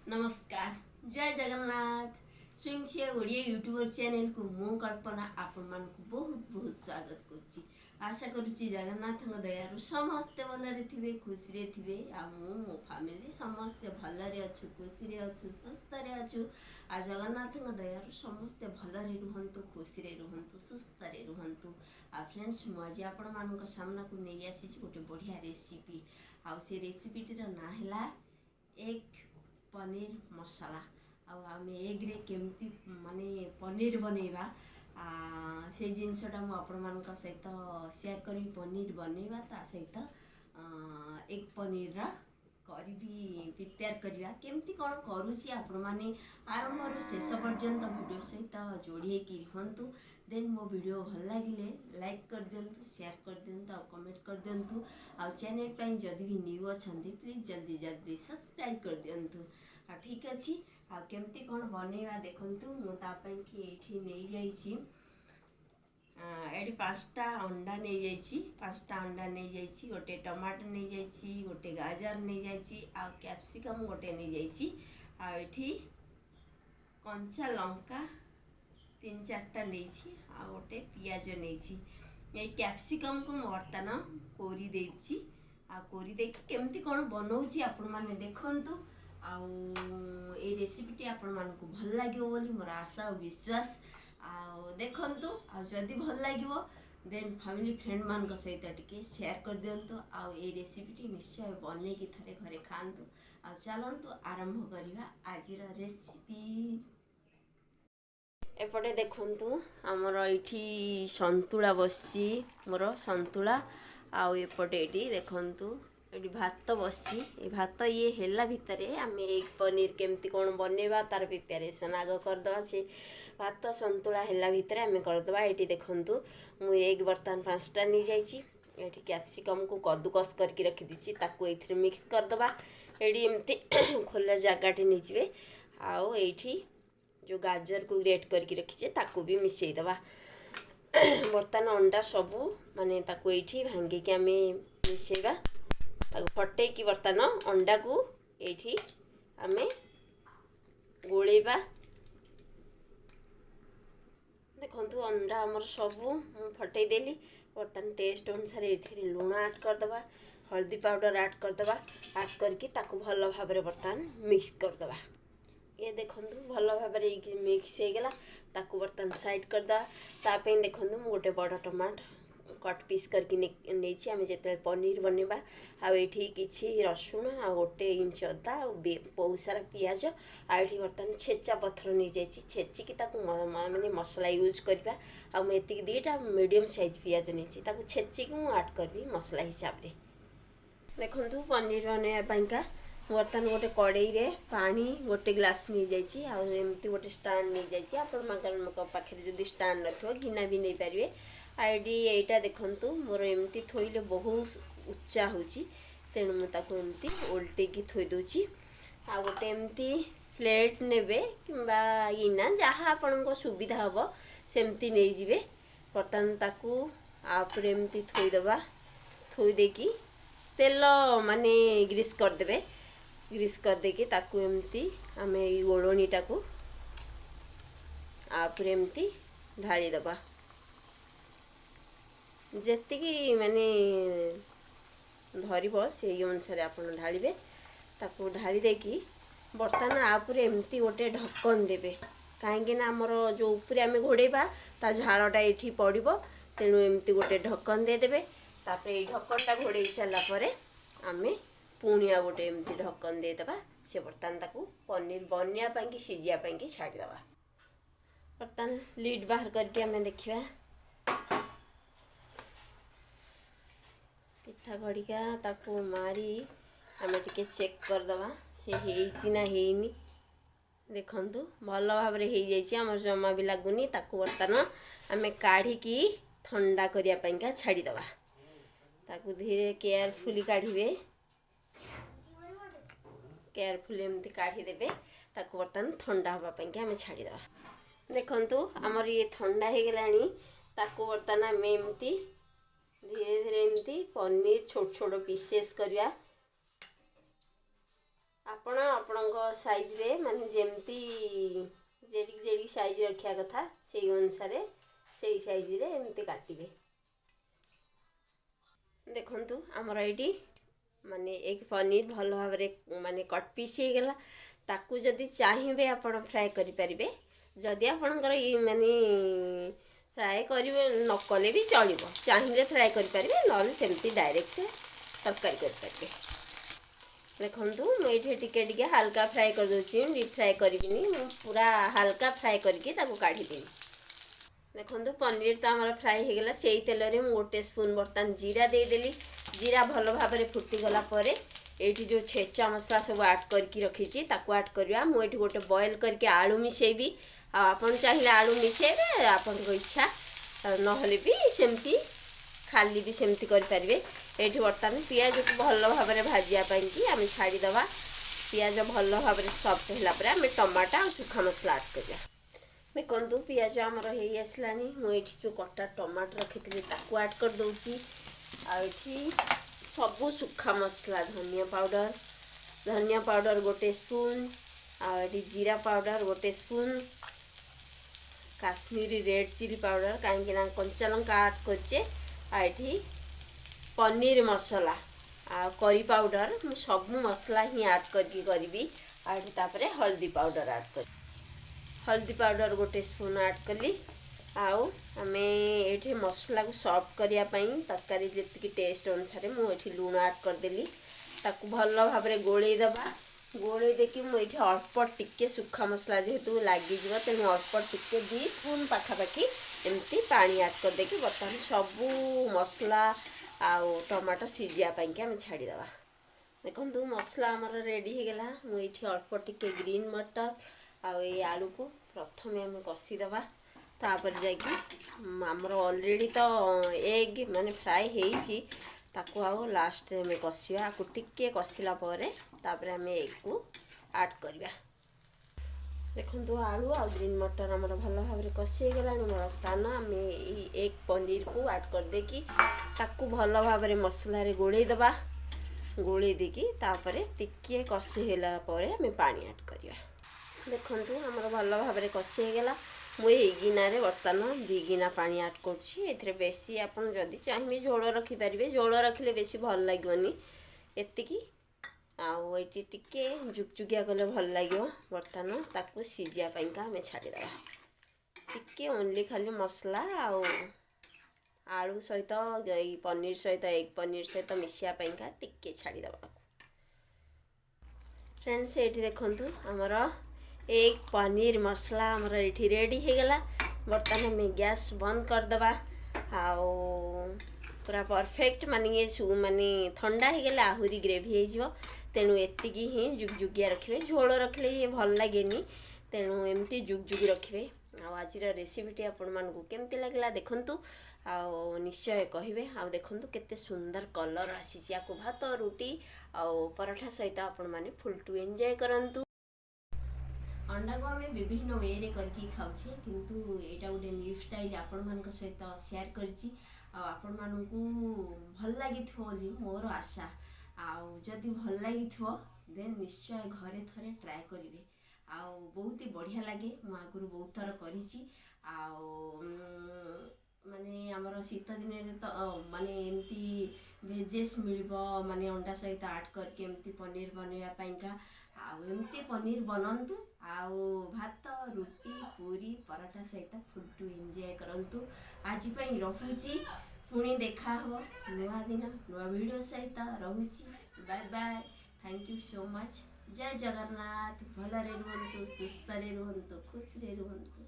नमस्कार जय Jagannath swing Odia YouTuber channel को मु कल्पना आपण मान को बहुत बहुत स्वागत करुच्ची। आशा करुच्ची जगन्नाथ दयारु समस्ते भलरे थिबे खुशी रे थिबे आ मो फैमिली समस्ते भलरे अछु खुशी रे अछु सुस्थ रे अछु आ जगन्नाथ दयारु समस्ते भलरे रुहंतु खुशी रे रुहंतु सुस्थ रे रुहंतु। आ फ्रेंड्स मु आज आपण मान को सामना को नै आसी गोटे बढ़िया रेसिपी आ से रेसिपी टीर ना हैला एग पनीर मसाला आम एग रे केमती माने पनीर बनैबा से जिनसटा मुझे सहित सेयार करी पनीर बनैबा ता सहित एग पनीर करी प्रिपेयर करवा केमती कौन करुच्ची आपण मैंने आरंभ शेष पर्यंत वीडियो सहित जोड़ी रुहतु। देन मो वीडियो भल लगे लाइक कर दिंतु शेयर कर दिंतु और कमेंट कर दिंतु आ चैनल पे जदि भी न्यू अच्छा प्लीज जल्दी जल्दी सब्सक्राइब कर दिंतु। ठीक अच्छे आमती कौन बनैबा देखु मुझे नहीं जाइए ये 5टा अंडा नहीं जाइए 5टा अंडा नहीं जाइए गोटे टमाटो नहीं जाइए गोटे गाजर नहीं जाइए आ कैप्सिकम गोटे नहीं जाइए आठी कंचा लंका 3-4टा नहीं आ गोटे पियाज नहीं कैप्सिकम को बर्तमान कोरी देछि आ कोरी दे केमती कौन बनाऊँगी आपण मैंने देखंतु आउ ए रेसिपीटी आपण मानकु भल लागियो बोली मोर आशा और विश्वास आउ देखंतु आ जदि भल लागियो देन फैमिली फ्रेंड मान सहित टिके शेयर कर दिंतु आउ ए रेसिपीटी निश्चय बने की थरे घरे खांतु आ चलंतु आरंभ करिवा आजिर रेसिपी। एपटे देखंतु हमर एठी संतुला बसी मोर संतुला आउ एपटे एठी देखंतु ये भात बसी भात ये हेला भितर आम एग पनीर केमती कौन बनैबा तार प्रिपेरेसन आग करदे से भात संतुला हेला भितर आम करदे। ये देखंतु मु एग बर्तमान 5टा नहीं जाइए कैप्सिकम को कद्दूकस करके रखीदी ताकू ये मिक्स करदे। ये एमती खोला जगटे नहीं आओ ये जो गाजर को ग्रेट करके रखीचे ताकू भी मिसईदबा। बर्तमान अंडा सबू माने ताकू ये भांगिकी आम मिसईबा फटे की बर्तमान अंडा को ये आम गोलेबा। देखु अंडा आमर सबू फटे देली बर्तमान टेस्ट अनुसार ये लुण ऐड करदे हल्दी पाउडर ऐड करदे ऐड करके ताकू भल भाव बर्तमान मिक्स करदे। ये देखु भल भाव मिक्स हो गला ताकू बर्तमान साइड करदे। तापे देखु मु गोटे बड़ टमाटो कट पीस करके नहीं आम जो पनीर बनैबा आठी किसी रसुण आ 1 इंच अदा बहुत सारा पियाज आठी बर्तमान छेचा पथर नहीं जाइए छेचिकी माने मसला यूज करवा आती 2टा मीडियम साइज पियाज नहीं छेचिकी मुझे ऐड करी मसला हिसाब से। देखु पनीर बनैबापा बर्तमान गोटे कड़ई रे पानी 1 ग्लास नहीं जाइए आमती गोटे स्टाण्ड नहीं जाइए आप पाखे जब स्टाण्ड न गिना भी नहीं पारे आईडी यहीटा देखंतु मोर एमती थोइले बहुत उच्चा होची तेणु मुझे ओल्टेकी थोई दूची आ गोटे एमती प्लेट नेबे किंबा गिना जहाँ आपण सुविधा हम सेमती नहीं जिवे बर्तमान ताकू आपरे एमती थोईदबा थोई देकी तेल माने ग्रीस करदे ग्रीस कर देकी ताकू एमती आम ओढ़णीटा को आपरे एमती ढाली दबा जेतिकी माने धरब से अनुसार आप ढालिबे ताकू ढाली देकी बर्तमान आपुरे एमती गोटे ढक्कन देबे कहीं आमर जो ऊपर आम घोड़ेबा ता झालटा ये पड़ो तेणु एमती गोटे ढक्कन देदेबे तापर ये ढक्कनटा घोड़े सारापर आम पुणी आ गोटे एमती ढक्कन देदेबा से बर्तमान ताकू पनीर बनवाई सीझापी छाड़ीदे। बर्तमान लिड बाहर करके आम देखा पिठा घड़िका ताकू मारी आम टे चेक करदे से ना हेनी देखंतु भल भाव हो जमा भी लगुनि ताकू बर्तमान आम काढ़ी ठंडा करने छाड़ीदे ताकू धीरे केयरफुली काढ़े केयरफुली एमती काढ़ीदेवे ताकू बर्तमान ठंडा हाँपाई आम छाड़ीदे। देखंतु आमर ये ठंडा हो गलानी ताकू बर्तमान आम एमती धीरे धीरे एमती पनीर छोट छोट पीसेस करवा ଆପଣ ଆପଣଙ୍କ ସାଇଜ୍ରେ ମାନେ ଯେମିତି ଯେଡ଼ିକି ସାଇଜ୍ ରଖିବା କଥା ସେଇ ଅନୁସାରେ ସେଇ ସାଇଜ୍ରେ ଏମିତି କାଟିବେ। ଦେଖନ୍ତୁ ଆମର ଏଇଠି ମାନେ ଏଗ ପନିର ଭଲ ଭାବରେ ମାନେ କଟ୍ ପିସ୍ ହେଇଗଲା। ତାକୁ ଯଦି ଚାହିଁବେ ଆପଣ ଫ୍ରାଏ କରିପାରିବେ। ଯଦି ଆପଣଙ୍କର ମାନେ ଫ୍ରାଏ କରିବେ ନ କଲେ ବି ଚଳିବ, ଚାହିଁଲେ ଫ୍ରାଏ କରିପାରିବେ, ନହେଲେ ସେମିତି ଡାଇରେକ୍ଟ ତରକାରୀ କରିପାରିବେ। ଦେଖନ୍ତୁ ମୁଁ ଏଇଠି ଟିକେ ଟିକେ ହାଲକା ଫ୍ରାଏ କରିଦେଉଛି, ଡିପ୍ ଫ୍ରାଏ କରିବିନି, ମୁଁ ପୁରା ହାଲକା ଫ୍ରାଏ କରିକି ତାକୁ କାଢ଼ିଦେବି। ଦେଖନ୍ତୁ ପନିର ତ ଆମର ଫ୍ରାଏ ହେଇଗଲା। ସେଇ ତେଲରେ ମୁଁ ଗୋଟେ ସ୍ପୁନ୍ ବର୍ତ୍ତମାନ ଜିରା ଦେଇଦେଲି। ଜିରା ଭଲ ଭାବରେ ଫୁଟିଗଲା ପରେ ଏଇଠି ଯେଉଁ ଛେଚା ମସଲା ସବୁ ଆଡ଼୍ କରିକି ରଖିଛି ତାକୁ ଆଡ଼୍ କରିବା। ମୁଁ ଏଇଠି ଗୋଟେ ବଏଲ୍ କରିକି ଆଳୁ ମିଶାଇବି। ଆଉ ଆପଣ ଚାହିଁଲେ ଆଳୁ ମିଶାଇବେ, ଆପଣଙ୍କ ଇଚ୍ଛା, ନହେଲେ ବି ସେମିତି ଖାଲି ବି ସେମିତି କରିପାରିବେ। ଏଇଠି ବର୍ତ୍ତମାନ ପିଆଜକୁ ଭଲ ଭାବରେ ଭାଜିବା ପାଇଁକି ଆମେ ଛାଡ଼ିଦେବା। ପିଆଜ ଭଲ ଭାବରେ ସଫ୍ଟ ହେଲା ପରେ ଆମେ ଟମାଟୋ ଆଉ ଶୁଖା ମସଲା ଆଡ଼୍ କରିବା। ଦେଖନ୍ତୁ ପିଆଜ ଆମର ହେଇ ଆସିଲାଣି। ମୁଁ ଏଇଠି ଯେଉଁ କଟା ଟମାଟୋ ରଖିଥିଲି ତାକୁ ଆଡ଼୍ କରିଦେଉଛି। ଆଉ ଏଠି ସବୁ ଶୁଖା ମସଲା, ଧନିଆ ପାଉଡ଼ର ଗୋଟେ ସ୍ପୁନ୍, ଆଉ ଏଠି ଜିରା ପାଉଡ଼ର ଗୋଟେ spoon, Kashmiri red chilli powder, କାହିଁକି ନା କଞ୍ଚା ଲଙ୍କା ଆଡ଼୍ କରିଛେ, ଆଉ ଏଠି ପନିର ମସଲା ଆଉ କରି ପାଉଡ଼ର, ମୁଁ ସବୁ ମସଲା ହିଁ ଆଡ଼୍ କରିକି କରିବି। ଆଉ ଏଠି ତାପରେ ହଳଦୀ ପାଉଡ଼ର ଆଡ଼୍ କରିବି। ହଳଦୀ ପାଉଡ଼ର ଗୋଟେ ସ୍ପୁନ୍ ଆଡ଼୍ କଲି। ଆଉ ଆମେ ଏଇଠି ମସଲାକୁ ସଫ୍ଟ କରିବା ପାଇଁ ତରକାରୀ ଯେତିକି ଟେଷ୍ଟ ଅନୁସାରେ ମୁଁ ଏଠି ଲୁଣ ଆଡ଼୍ କରିଦେଲି। ତାକୁ ଭଲ ଭାବରେ ଗୋଳେଇ ଦେବା। ଗୋଳେଇ ଦେଇକି ମୁଁ ଏଇଠି ଅଳ୍ପ ଟିକେ ଶୁଖା ମସଲା ଯେହେତୁ ଲାଗିଯିବ, ତେଣୁ ଅଳ୍ପ ଟିକେ 2 ସ୍ପୁନ୍ ପାଖାପାଖି ଏମିତି ପାଣି ଆଡ଼୍ କରିଦେଇକି ବର୍ତ୍ତମାନ ସବୁ ମସଲା ଆଉ ଟମାଟୋ ସିଝିବା ପାଇଁକି ଆମେ ଛାଡ଼ିଦେବା। ଦେଖନ୍ତୁ ମସଲା ଆମର ରେଡ଼ି ହେଇଗଲା। ମୁଁ ଏଇଠି ଅଳ୍ପ ଟିକେ ଗ୍ରୀନ୍ ମଟର ଆଉ ଏଇ ଆଳୁକୁ ପ୍ରଥମେ ଆମେ କଷିଦେବା। ତାପରେ ଯାଇକି ଆମର ଅଲରେଡ଼ି ତ ଏଗ୍ ମାନେ ଫ୍ରାଏ ହେଇଛି, ତାକୁ ଆଉ ଲାଷ୍ଟରେ ଆମେ କଷିବା। ଆକୁ ଟିକେ କଷିଲା ପରେ ତାପରେ ଆମେ ଏଗ୍କୁ ଆଡ଼୍ କରିବା। ଦେଖନ୍ତୁ ଆଳୁ ଆଉ ଗ୍ରୀନ୍ ମଟର ଆମର ଭଲ ଭାବରେ କଷି ହେଇଗଲାଣି। ବର୍ତ୍ତମାନ ଆମେ ଏଇ ଏଗ୍ ପନିରକୁ ଆଡ଼୍ କରିଦେଇକି ତାକୁ ଭଲ ଭାବରେ ମସଲାରେ ଗୋଳେଇ ଦେବା। ଗୋଳେଇ ଦେଇକି ତାପରେ ଟିକିଏ କଷି ହେଲା ପରେ ଆମେ ପାଣି ଆଡ଼୍ କରିବା। ଦେଖନ୍ତୁ ଆମର ଭଲ ଭାବରେ କଷି ହେଇଗଲା। ମୁଁ ଏଇ ଗିନାରେ ବର୍ତ୍ତମାନ 2 ଗିନା ପାଣି ଆଡ଼୍ କରୁଛି। ଏଥିରେ ବେଶୀ ଆପଣ ଯଦି ଚାହିଁବେ ଝୋଳ ରଖିପାରିବେ, ଝୋଳ ରଖିଲେ ବେଶୀ ଭଲ ଲାଗିବନି। ଏତିକି। ଆଉ ଏଇଠି ଟିକେ ଜୁକଜୁକିଆ କଲେ ଭଲ ଲାଗିବ। ବର୍ତ୍ତମାନ ତାକୁ ସିଝିବା ପାଇଁକା ଆମେ ଛାଡ଼ିଦେବା। ଟିକେ ଓନ୍ଲି ଖାଲି ମସଲା ଆଉ ଆଳୁ ସହିତ ଏଇ ପନିର ସହିତ ଏଗ୍ ପନିର ସହିତ ମିଶିବା ପାଇଁକା ଟିକେ ଛାଡ଼ିଦେବା। फ्रेंड्स ये देखंतु आमर एग पनीर मसला आमर ये रेडी होगला। बर्तमान हमें गैस बंद करदे। आओ पूरा परफेक्ट माने ये माने ठंडा हो गले आहुरी ग्रेवी हो। तेणु एतिकी ही जुगजुगिया रखिए, झोल रखले ये भल लगे। तेणु एमती जुगजुगी रखिए। आज रेसिपीटी आपण मानकु केमती लगला देखंतु, आओ निश्चय कहिबे। आओ देखंतु केते सुंदर कलर आसी। आपको भात रुटी आओ पराठा सहित आपण माने फुल टू एंजॉय करंतु। अंडा को आम विभिन्न वे रे करके खाऊे, किंतु एटा गोटे न्यू स्टाइल आपण मान सहित शेयर करिछि। आपण मानकु भल लागिथो बोली मोर आशा। आउ जदि भल लागिथो देन निश्चय घरे थरे ट्राए करिवे। आउ बहुत ही बढ़िया लगे। मु आगुरु बहुत थर करिछि। आउ माने आमर शीत दिन तो माने एमती भेजेस मिलबो, माने अंडा सहित ऐड करके एमती पनीर बनैया पाइका। आउ एमती पनीर बनंतु। आउ भात रुटी पूरी पराठा सहित फुल टू एंजॉय करंतु। आज पई रहुची, पुणी देखा हो नुआ दिन नुआ वीडियो सहित रहुची। Bye bye, thank you so much. जय जगन्नाथ। भलरे रुहंतु, सुस्थ रे रुहंतु, खुश रे रुहंतु।